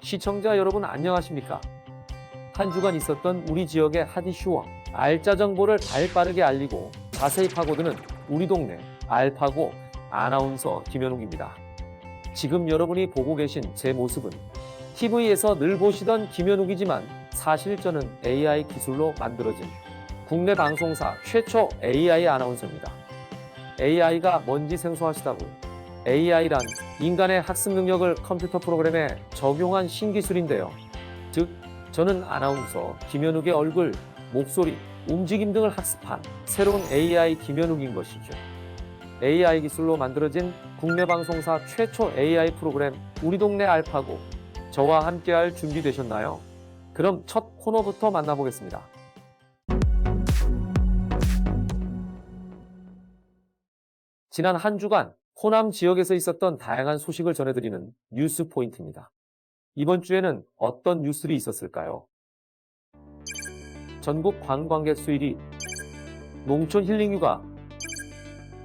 시청자 여러분 안녕하십니까? 한 주간 있었던 우리 지역의 핫 이슈와 알짜 정보를 발빠르게 알리고 자세히 파고드는 우리 동네 알파고 아나운서 김현욱입니다. 지금 여러분이 보고 계신 제 모습은 TV에서 늘 보시던 김현욱이지만 사실 저는 AI 기술로 만들어진 국내 방송사 최초 AI 아나운서입니다. AI가 뭔지 생소하시다고요? AI란 인간의 학습 능력을 컴퓨터 프로그램에 적용한 신기술인데요. 즉, 저는 아나운서 김현욱의 얼굴, 목소리, 움직임 등을 학습한 새로운 AI 김현욱인 것이죠. AI 기술로 만들어진 국내 방송사 최초 AI 프로그램 우리 동네 알파고, 저와 함께할 준비되셨나요? 그럼 첫 코너부터 만나보겠습니다. 지난 한 주간 호남 지역에서 있었던 다양한 소식을 전해드리는 뉴스 포인트입니다. 이번 주에는 어떤 뉴스들이 있었을까요? 전국 관광객 수 1위, 농촌 힐링휴가,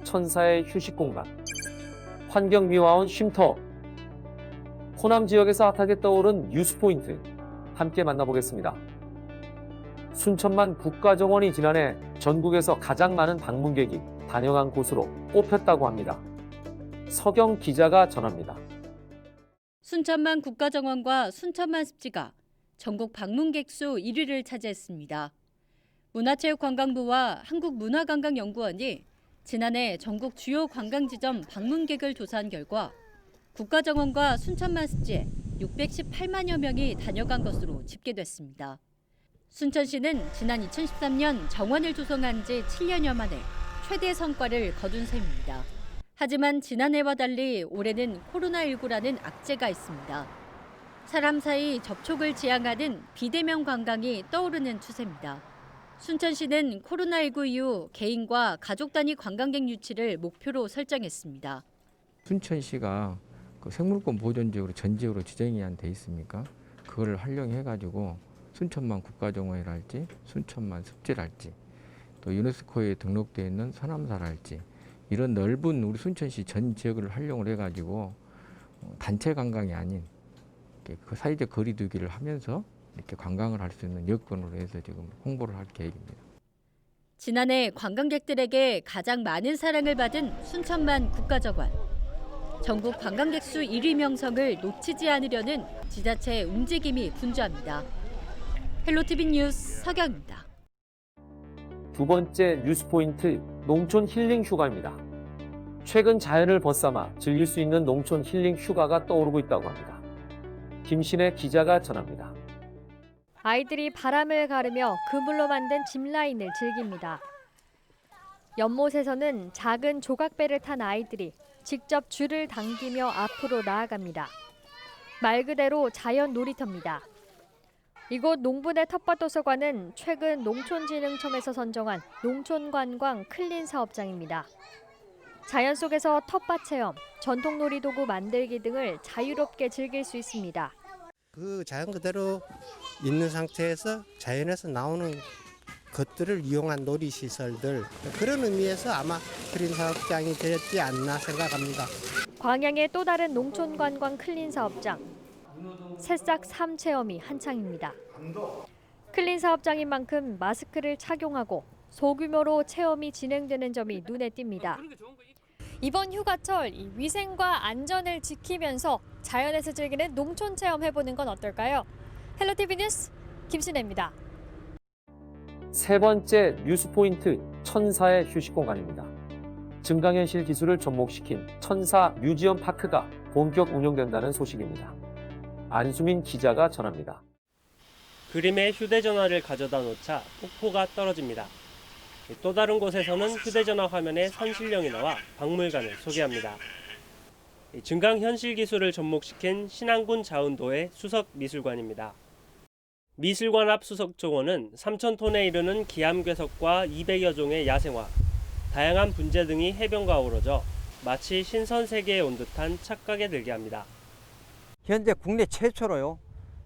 천사의 휴식 공간, 환경미화원 쉼터, 호남 지역에서 핫하게 떠오른 뉴스 포인트 함께 만나보겠습니다. 순천만 국가정원이 지난해 전국에서 가장 많은 방문객이 다녀간 곳으로 꼽혔다고 합니다. 서경 기자가 전합니다. 순천만 국가정원과 순천만 습지가 전국 방문객 수 1위를 차지했습니다. 문화체육관광부와 한국문화관광연구원이 지난해 전국 주요 관광지점 방문객을 조사한 결과 국가정원과 순천만 습지에 618만여 명이 다녀간 것으로 집계됐습니다. 순천시는 지난 2013년 정원을 조성한 지 7년여 만에 최대 성과를 거둔 셈입니다. 하지만 지난해와 달리 올해는 코로나19라는 악재가 있습니다. 사람 사이 접촉을 지향하는 비대면 관광이 떠오르는 추세입니다. 순천시는 코로나19 이후 개인과 가족 단위 관광객 유치를 목표로 설정했습니다. 순천시가 그 생물권 보존지역으로 전지역으로 지정이 돼 있습니까? 그걸 활용해가지고 순천만 국가정원이랄지 순천만 습지랄지 또 유네스코에 등록되어 있는 서남사랄지 이런 넓은 우리 순천시 전 지역을 활용을 해가지고 단체 관광이 아닌 그 사회적 거리 두기를 하면서 이렇게 관광을 할 수 있는 여건으로 해서 지금 홍보를 할 계획입니다. 지난해 관광객들에게 가장 많은 사랑을 받은 순천만 국가정원. 전국 관광객 수 1위 명성을 놓치지 않으려는 지자체의 움직임이 분주합니다. 헬로티비 뉴스 서경입니다. 두 번째 뉴스 포인트, 농촌 힐링 휴가입니다. 최근 자연을 벗삼아 즐길 수 있는 농촌 힐링 휴가가 떠오르고 있다고 합니다. 김신혜 기자가 전합니다. 아이들이 바람을 가르며 그물로 만든 짚라인을 즐깁니다. 연못에서는 작은 조각배를 탄 아이들이 직접 줄을 당기며 앞으로 나아갑니다. 말 그대로 자연 놀이터입니다. 이곳 농부네 텃밭도서관은 최근 농촌진흥청에서 선정한 농촌관광 클린 사업장입니다. 자연 속에서 텃밭 체험, 전통 놀이도구 만들기 등을 자유롭게 즐길 수 있습니다. 그 자연 그대로 있는 상태에서 자연에서 나오는 것들을 이용한 놀이시설들, 그런 의미에서 아마 클린 사업장이 되었지 않나 생각합니다. 광양의 또 다른 농촌관광 클린 사업장. 새싹 삶 체험이 한창입니다. 클린 사업장인 만큼 마스크를 착용하고 소규모로 체험이 진행되는 점이 눈에 띕니다. 이번 휴가철 위생과 안전을 지키면서 자연에서 즐기는 농촌 체험 해보는 건 어떨까요? 헬로티비 뉴스 김신혜입니다. 세 번째 뉴스 포인트, 천사의 휴식 공간입니다. 증강현실 기술을 접목시킨 천사 뮤지엄 파크가 본격 운영된다는 소식입니다. 안수민 기자가 전합니다. 그림에 휴대전화를 가져다 놓자 폭포가 떨어집니다. 또 다른 곳에서는 휴대전화 화면에 산신령이 나와 박물관을 소개합니다. 증강현실 기술을 접목시킨 신안군 자운도의 수석미술관입니다. 미술관 앞 수석정원은 3,000톤에 이르는 기암괴석과 200여 종의 야생화, 다양한 분재 등이 해변과 어우러져 마치 신선 세계에 온 듯한 착각에 들게 합니다. 현재 국내 최초로요.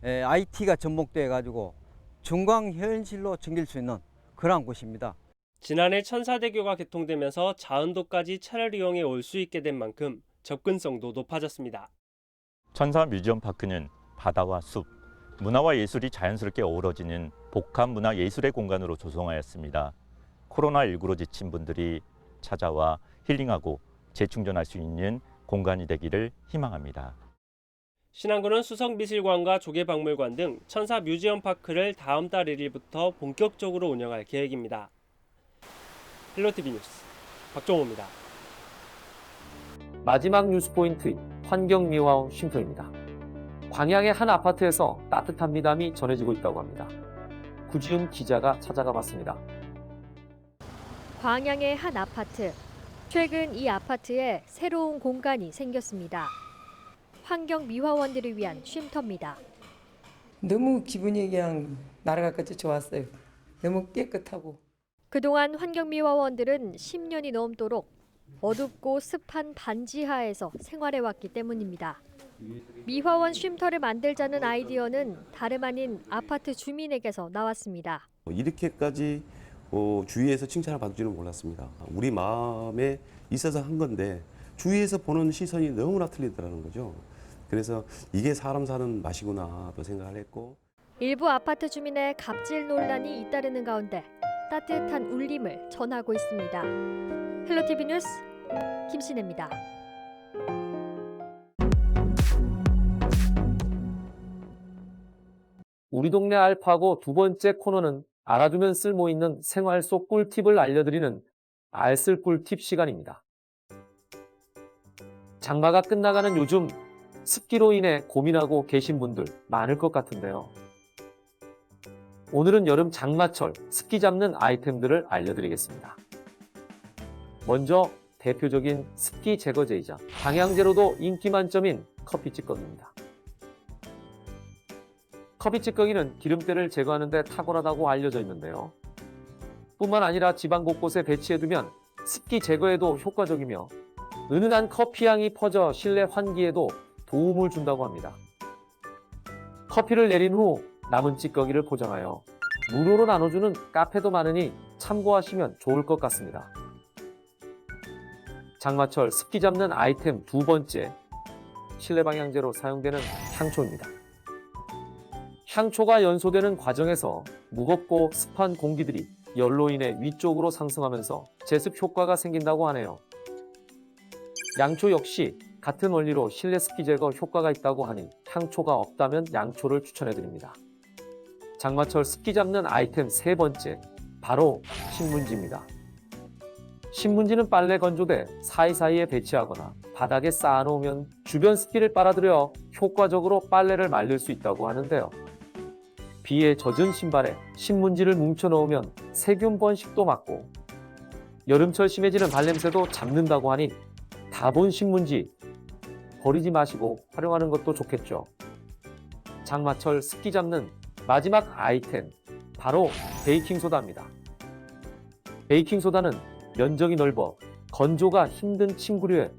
IT가 접목돼 가지고 중광 현실로 즐길 수 있는 그러한 곳입니다. 지난해 천사대교가 개통되면서 자은도까지 차를 이용해 올 수 있게 된 만큼 접근성도 높아졌습니다. 천사 뮤지엄 파크는 바다와 숲, 문화와 예술이 자연스럽게 어우러지는 복합 문화 예술의 공간으로 조성하였습니다. 코로나19로 지친 분들이 찾아와 힐링하고 재충전할 수 있는 공간이 되기를 희망합니다. 신안군은 수석미술관과 조개박물관 등 천사 뮤지엄 파크를 다음 달 1일부터 본격적으로 운영할 계획입니다. 헬로티비 뉴스 박종호입니다. 마지막 뉴스포인트 환경미화원 쉼터입니다. 광양의 한 아파트에서 따뜻한 미담이 전해지고 있다고 합니다. 구지은 기자가 찾아가 봤습니다. 광양의 한 아파트. 최근 이 아파트에 새로운 공간이 생겼습니다. 환경미화원들을 위한 쉼터입니다. 너무 기분이 그냥 날아갈 것 같이 좋았어요. 너무 깨끗하고. 그동안 환경미화원들은 10년이 넘도록 어둡고 습한 반지하에서 생활해왔기 때문입니다. 미화원 쉼터를 만들자는 아이디어는 다름 아닌 아파트 주민에게서 나왔습니다. 이렇게까지 주위에서 칭찬을 받을 줄은 몰랐습니다. 우리 마음에 있어서 한 건데 주위에서 보는 시선이 너무나 틀리더라는 거죠. 그래서 이게 사람 사는 맛이구나 또 생각을 했고. 일부 아파트 주민의 갑질 논란이 잇따르는 가운데 따뜻한 울림을 전하고 있습니다. 헬로티비 뉴스 김신혜입니다. 우리 동네 알파고 두 번째 코너는 알아두면 쓸모 있는 생활 속 꿀팁을 알려드리는 알쓸 꿀팁 시간입니다. 장마가 끝나가는 요즘 습기로 인해 고민하고 계신 분들 많을 것 같은데요. 오늘은 여름 장마철 습기 잡는 아이템들을 알려드리겠습니다. 먼저 대표적인 습기 제거제이자 방향제로도 인기 만점인 커피 찌꺼기입니다. 커피 찌꺼기는 기름때를 제거하는 데 탁월하다고 알려져 있는데요. 뿐만 아니라 집안 곳곳에 배치해두면 습기 제거에도 효과적이며 은은한 커피향이 퍼져 실내 환기에도 도움을 준다고 합니다. 커피를 내린 후 남은 찌꺼기를 포장하여 무료로 나눠주는 카페도 많으니 참고하시면 좋을 것 같습니다. 장마철 습기 잡는 아이템 두 번째, 실내 방향제로 사용되는 향초입니다. 향초가 연소되는 과정에서 무겁고 습한 공기들이 열로 인해 위쪽으로 상승하면서 제습 효과가 생긴다고 하네요. 양초 역시 같은 원리로 실내 습기 제거 효과가 있다고 하니 향초가 없다면 양초를 추천해드립니다. 장마철 습기 잡는 아이템 세 번째, 바로 신문지입니다. 신문지는 빨래 건조대 사이사이에 배치하거나 바닥에 쌓아놓으면 주변 습기를 빨아들여 효과적으로 빨래를 말릴 수 있다고 하는데요. 비에 젖은 신발에 신문지를 뭉쳐놓으면 세균 번식도 막고 여름철 심해지는 발냄새도 잡는다고 하니 다본 신문지 버리지 마시고 활용하는 것도 좋겠죠. 장마철 습기 잡는 마지막 아이템, 바로 베이킹소다입니다. 베이킹소다는 면적이 넓어 건조가 힘든 침구류에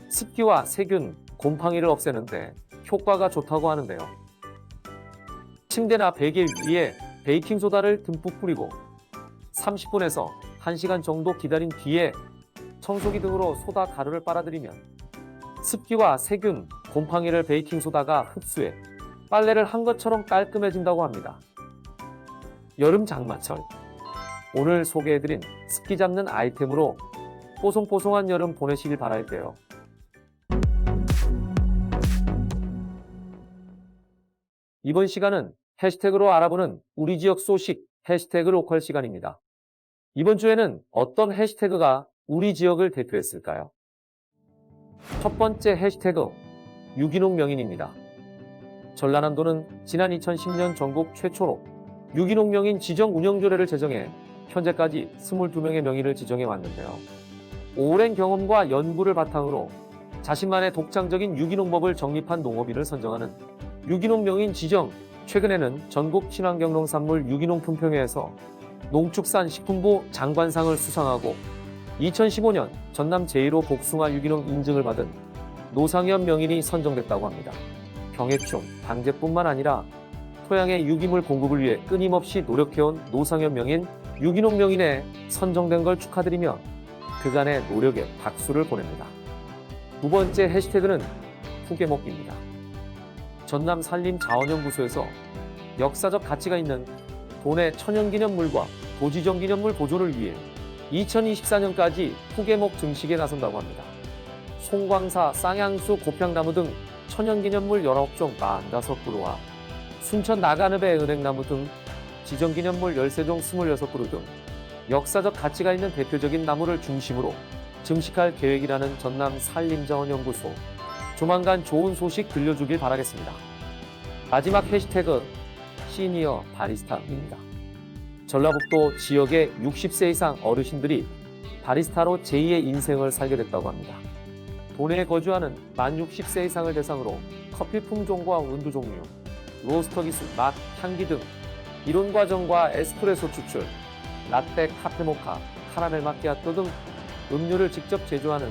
습기와 세균, 곰팡이를 없애는데 효과가 좋다고 하는데요. 침대나 베개 위에 베이킹소다를 듬뿍 뿌리고 30분에서 1시간 정도 기다린 뒤에 청소기 등으로 소다 가루를 빨아들이면 습기와 세균, 곰팡이를 베이킹소다가 흡수해 빨래를 한 것처럼 깔끔해진다고 합니다. 여름 장마철, 오늘 소개해드린 습기 잡는 아이템으로 뽀송뽀송한 여름 보내시길 바랄게요. 이번 시간은 해시태그로 알아보는 우리 지역 소식 해시태그 로컬 시간입니다. 이번 주에는 어떤 해시태그가 우리 지역을 대표했을까요? 첫 번째 해시태그, 유기농 명인입니다. 전라남도는 지난 2010년 전국 최초로 유기농 명인 지정 운영조례를 제정해 현재까지 22명의 명인을 지정해 왔는데요. 오랜 경험과 연구를 바탕으로 자신만의 독창적인 유기농법을 정립한 농업인을 선정하는 유기농 명인 지정, 최근에는 전국 친환경 농산물 유기농 품평회에서 농축산식품부 장관상을 수상하고 2015년 전남 제1호 복숭아 유기농 인증을 받은 노상현 명인이 선정됐다고 합니다. 병해충 방제뿐만 아니라 토양의 유기물 공급을 위해 끊임없이 노력해온 노상현 명인 유기농 명인에 선정된 걸 축하드리며 그간의 노력에 박수를 보냅니다. 두 번째 해시태그는 푸게목입니다. 전남 산림자원연구소에서 역사적 가치가 있는 도내 천연기념물과 도지정기념물 보존을 위해 2024년까지 푸게목 증식에 나선다고 합니다. 송광사, 쌍향수, 고평나무 등 천연기념물 19종 45그루와 순천 나간읍의 은행나무 등 지정기념물 13종 26그루 등 역사적 가치가 있는 대표적인 나무를 중심으로 증식할 계획이라는 전남 산림자원연구소. 조만간 좋은 소식 들려주길 바라겠습니다. 마지막 해시태그 시니어 바리스타입니다. 전라북도 지역의 60세 이상 어르신들이 바리스타로 제2의 인생을 살게 됐다고 합니다. 도내에 거주하는 만 60세 이상을 대상으로 커피 품종과 온도 종류, 로스터 기술, 맛, 향기 등 이론 과정과 에스프레소 추출, 라떼, 카페모카, 카라멜 마키아토 등 음료를 직접 제조하는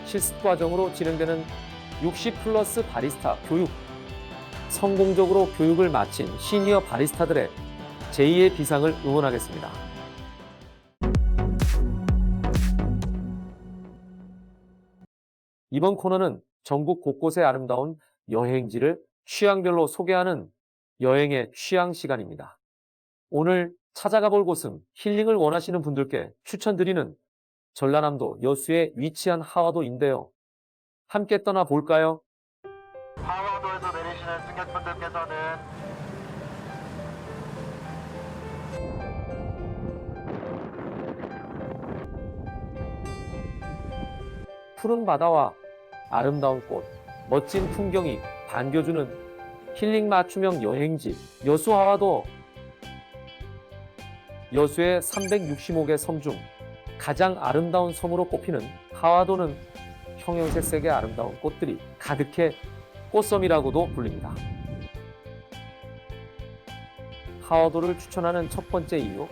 실습 과정으로 진행되는 60+ 바리스타 교육. 성공적으로 교육을 마친 시니어 바리스타들의 제2의 비상을 응원하겠습니다. 이번 코너는 전국 곳곳의 아름다운 여행지를 취향별로 소개하는 여행의 취향 시간입니다. 오늘 찾아가 볼 곳은 힐링을 원하시는 분들께 추천드리는 전라남도 여수에 위치한 하와도인데요. 함께 떠나볼까요? 하와도에서 내리시는 승객분들께서는 푸른 바다와 아름다운 꽃, 멋진 풍경이 반겨주는 힐링 맞춤형 여행지 여수 하와도. 여수의 365개 섬 중 가장 아름다운 섬으로 꼽히는 하와도는 형형색색의 아름다운 꽃들이 가득해 꽃섬이라고도 불립니다. 하와도를 추천하는 첫 번째 이유,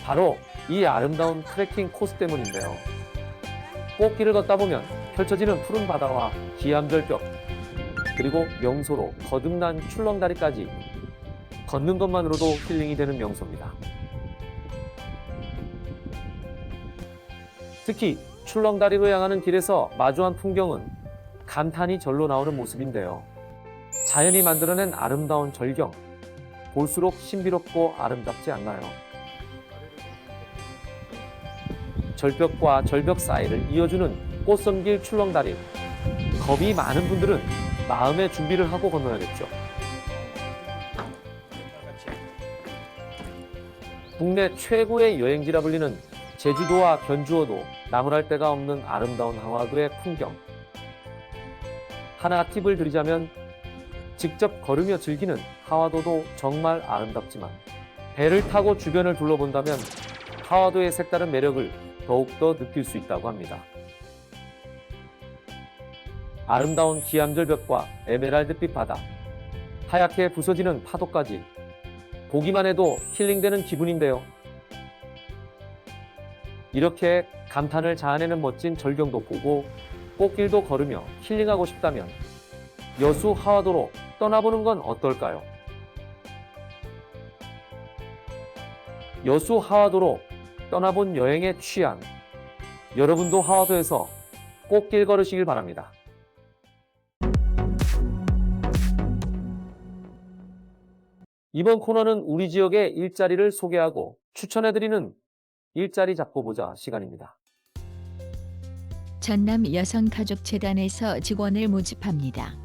바로 이 아름다운 트레킹 코스 때문인데요. 꽃길을 걷다 보면 펼쳐지는 푸른 바다와 기암절벽, 그리고 명소로 거듭난 출렁다리까지 걷는 것만으로도 힐링이 되는 명소입니다. 특히 출렁다리로 향하는 길에서 마주한 풍경은 감탄이 절로 나오는 모습인데요. 자연이 만들어낸 아름다운 절경, 볼수록 신비롭고 아름답지 않나요? 절벽과 절벽 사이를 이어주는 꽃섬길 출렁다리. 겁이 많은 분들은 마음의 준비를 하고 건너야겠죠. 국내 최고의 여행지라 불리는 제주도와 견주어도 나무랄 데가 없는 아름다운 하와도의 풍경. 하나 팁을 드리자면 직접 걸으며 즐기는 하와도도 정말 아름답지만 배를 타고 주변을 둘러본다면 하와도의 색다른 매력을 더욱더 느낄 수 있다고 합니다. 아름다운 기암절벽과 에메랄드빛 바다, 하얗게 부서지는 파도까지 보기만 해도 힐링되는 기분인데요. 이렇게 감탄을 자아내는 멋진 절경도 보고 꽃길도 걸으며 힐링하고 싶다면 여수 하와도로 떠나보는 건 어떨까요? 여수 하와도로 떠나본 여행의 취향. 여러분도 하와도에서 꽃길 걸으시길 바랍니다. 이번 코너는 우리 지역의 일자리를 소개하고 추천해드리는 일자리 잡고 보자 시간입니다. 전남 여성가족재단에서 직원을 모집합니다.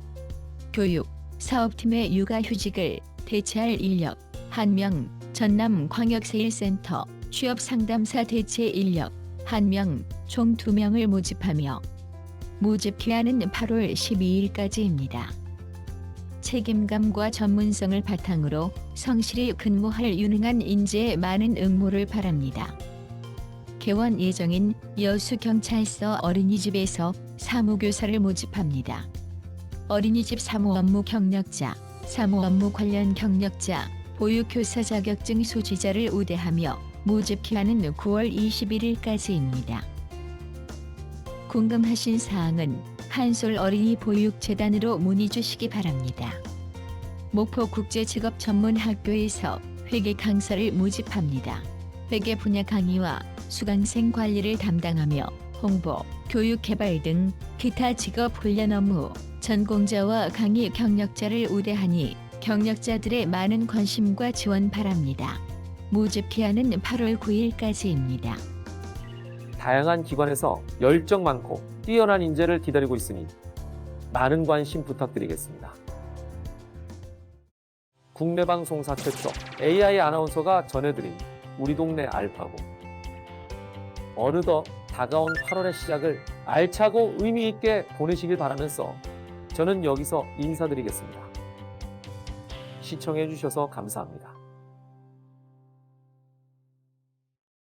교육, 사업팀의 육아휴직을 대체할 인력, 1명, 전남광역세일센터 취업상담사 대체 인력, 1명, 총 2명을 모집하며 모집 기한은 8월 12일까지입니다. 책임감과 전문성을 바탕으로 성실히 근무할 유능한 인재의 많은 응모를 바랍니다. 개원 예정인 여수경찰서 어린이집에서 사무교사를 모집합니다. 어린이집 사무 업무 경력자, 사무 업무 관련 경력자, 보육교사 자격증 소지자를 우대하며 모집 기한은 9월 21일까지입니다. 궁금하신 사항은 한솔 어린이 보육재단으로 문의 주시기 바랍니다. 목포 국제직업전문학교에서 회계 강사를 모집합니다. 회계 분야 강의와 수강생 관리를 담당하며 홍보, 교육 개발 등 기타 직업 훈련 업무, 전공자와 강의 경력자를 우대하니 경력자들의 많은 관심과 지원 바랍니다. 모집 기한은 8월 9일까지입니다. 다양한 기관에서 열정 많고 뛰어난 인재를 기다리고 있으니 많은 관심 부탁드리겠습니다. 국내 방송사 최초 AI 아나운서가 전해드린 우리 동네 알파고. 어느덧 다가온 8월의 시작을 알차고 의미 있게 보내시길 바라면서 저는 여기서 인사드리겠습니다. 시청해 주셔서 감사합니다.